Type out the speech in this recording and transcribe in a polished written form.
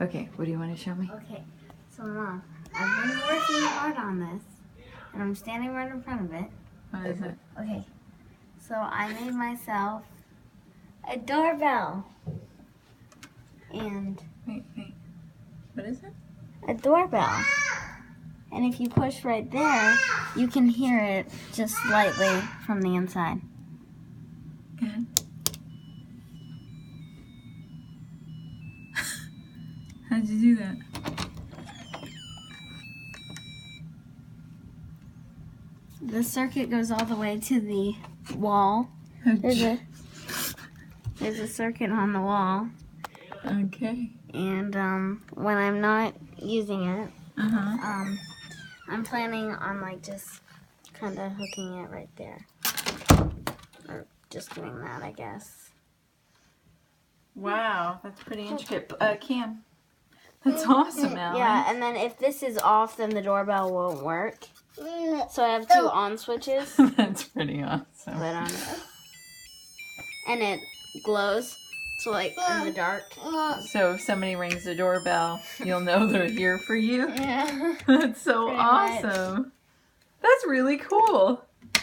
Okay, what do you want to show me? Okay, so Mom, I've been working hard on this, and I'm standing right in front of it. What is it? Okay, so I made myself a doorbell. And Wait. What is it? a doorbell. And if you push right there, you can hear it just slightly from the inside. Good. How'd you do that? The circuit goes all the way to the wall. There's a circuit on the wall. Okay. And when I'm not using it, Uh-huh. I'm planning on like just kind of hooking it right there. Or just doing that, I guess. Wow, that's pretty intricate. Cam, that's awesome, Alex. Yeah, and then if this is off, then the doorbell won't work. So I have 2 on switches. That's pretty awesome. But, and it glows, so like in the dark. So if somebody rings the doorbell, you'll know they're here for you? Yeah. That's so Pretty awesome. That's really cool.